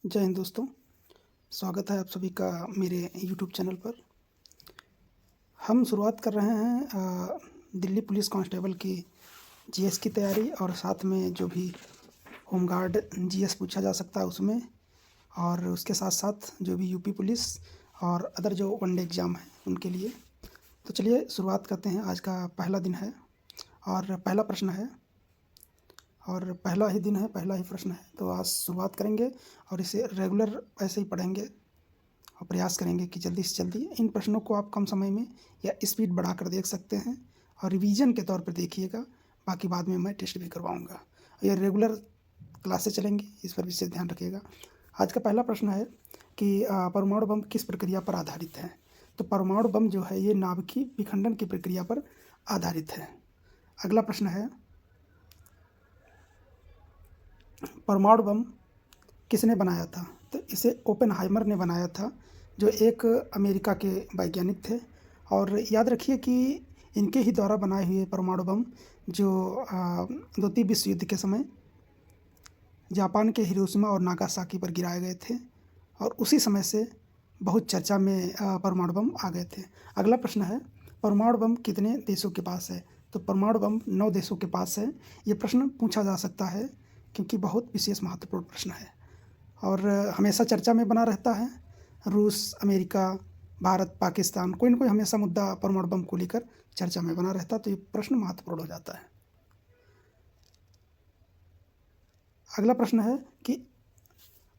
जय हिंद दोस्तों। स्वागत है आप सभी का मेरे यूट्यूब चैनल पर। हम शुरुआत कर रहे हैं दिल्ली पुलिस कांस्टेबल की जीएस की तैयारी और साथ में जो भी होमगार्ड जीएस पूछा जा सकता है उसमें, और उसके साथ साथ जो भी यूपी पुलिस और अदर जो वनडे एग्ज़ाम है उनके लिए। तो चलिए शुरुआत करते हैं। आज का पहला दिन है और पहला प्रश्न है और पहला ही दिन है, पहला ही प्रश्न है। तो आज शुरुआत करेंगे और इसे रेगुलर ऐसे ही पढ़ेंगे और प्रयास करेंगे कि जल्दी से जल्दी इन प्रश्नों को आप कम समय में या स्पीड बढ़ाकर देख सकते हैं और रिवीजन के तौर पर देखिएगा। बाकी बाद में मैं टेस्ट भी करवाऊंगा। ये रेगुलर क्लासेस चलेंगी, इस पर विशेष ध्यान रखिएगा। आज का पहला प्रश्न है कि परमाणु बम किस प्रक्रिया पर आधारित है। तो परमाणु बम जो है ये नाभिकीय विखंडन की प्रक्रिया पर आधारित है। अगला प्रश्न है, परमाणु बम किसने बनाया था। तो इसे ओपेनहाइमर ने बनाया था, जो एक अमेरिका के वैज्ञानिक थे। और याद रखिए कि इनके ही द्वारा बनाए हुए परमाणु बम जो द्वितीय विश्व युद्ध के समय जापान के हिरोशिमा और नागासाकी पर गिराए गए थे और उसी समय से बहुत चर्चा में परमाणु बम आ गए थे। अगला प्रश्न है, परमाणु बम कितने देशों के पास है। तो परमाणु बम 9 देशों के पास है। ये प्रश्न पूछा जा सकता है क्योंकि बहुत विशेष महत्वपूर्ण प्रश्न है और हमेशा चर्चा में बना रहता है। रूस, अमेरिका, भारत, पाकिस्तान, कोई ना कोई हमेशा मुद्दा परमाणु बम को लेकर चर्चा में बना रहता है, तो ये प्रश्न महत्वपूर्ण हो जाता है। अगला प्रश्न है कि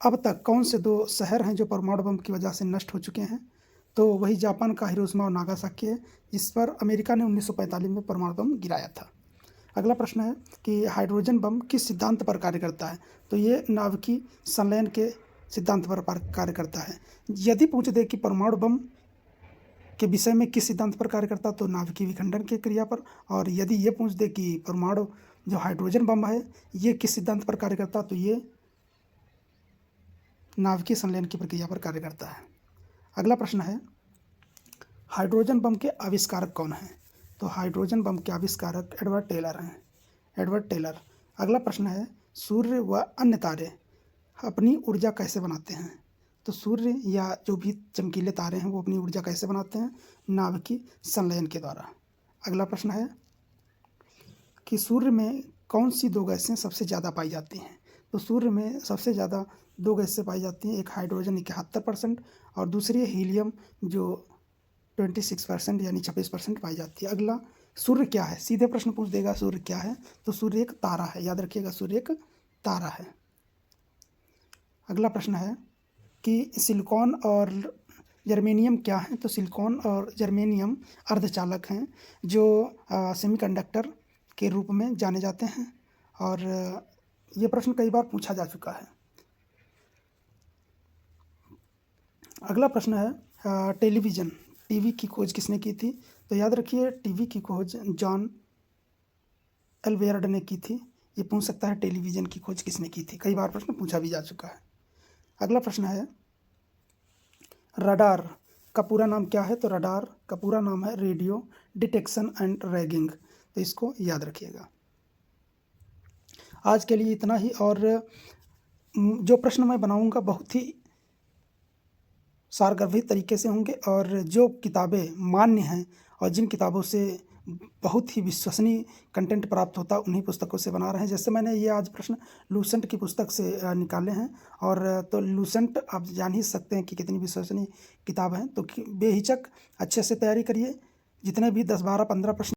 अब तक कौन से 2 शहर हैं जो परमाणु बम की वजह से नष्ट हो चुके हैं। तो वही जापान का हिरोशिमा और नागासाकी है, जिस पर अमेरिका ने 1945 में परमाणु बम गिराया था। अगला प्रश्न है कि हाइड्रोजन बम किस सिद्धांत पर कार्य करता है। तो ये नाभिकीय संलयन के सिद्धांत पर कार्य करता है। यदि पूछ दे कि परमाणु बम के विषय में किस सिद्धांत पर कार्य करता, तो नाभिकीय विखंडन की क्रिया पर। और यदि ये पूछ दे कि परमाणु जो हाइड्रोजन बम है ये किस सिद्धांत पर कार्य करता, तो ये नाभिकीय संलयन की प्रक्रिया पर कार्य करता है। अगला प्रश्न है, हाइड्रोजन बम के आविष्कारक कौन हैं। तो हाइड्रोजन बम के आविष्कारक एडवर्ड टेलर हैं, एडवर्ड टेलर। अगला प्रश्न है, सूर्य व अन्य तारे अपनी ऊर्जा कैसे बनाते हैं। तो सूर्य या जो भी चमकीले तारे हैं वो अपनी ऊर्जा कैसे बनाते हैं, नाभिकीय संलयन के द्वारा। अगला प्रश्न है कि सूर्य में कौन सी 2 गैसें सबसे ज़्यादा पाई जाती हैं। तो सूर्य में सबसे ज़्यादा 2 गैसें पाई जाती हैं, एक हाइड्रोजन 71% और दूसरी है हीलियम जो 26% यानी 26% पाई जाती है। अगला, सूर्य क्या है, सीधे प्रश्न पूछ देगा सूर्य क्या है। तो सूर्य एक तारा है, याद रखिएगा सूर्य एक तारा है। अगला प्रश्न है कि सिलिकॉन और जर्मेनियम क्या है। तो सिलिकॉन और जर्मेनियम अर्धचालक हैं जो सेमीकंडक्टर के रूप में जाने जाते हैं और ये प्रश्न कई बार पूछा जा चुका है। अगला प्रश्न है, टेलीविज़न, टीवी की खोज किसने की थी। तो याद रखिए टीवी की खोज जॉन एल्वेयर्ड ने की थी। ये पूछ सकता है टेलीविज़न की खोज किसने की थी, कई बार प्रश्न पूछा भी जा चुका है। अगला प्रश्न है, रडार का पूरा नाम क्या है। तो रडार का पूरा नाम है रेडियो डिटेक्शन एंड रैगिंग। तो इसको याद रखिएगा। आज के लिए इतना ही, और जो प्रश्न मैं बनाऊंगा बहुत ही सारगर्भित तरीके से होंगे और जो किताबें मान्य हैं और जिन किताबों से बहुत ही विश्वसनीय कंटेंट प्राप्त होता है उन्हीं पुस्तकों से बना रहे हैं। जैसे मैंने ये आज प्रश्न लूसेंट की पुस्तक से निकाले हैं, और तो लूसेंट आप जान ही सकते हैं कि कितनी विश्वसनीय किताब है। तो बेहिचक अच्छे से तैयारी करिए। जितने भी 10, 12, 15 प्रश्न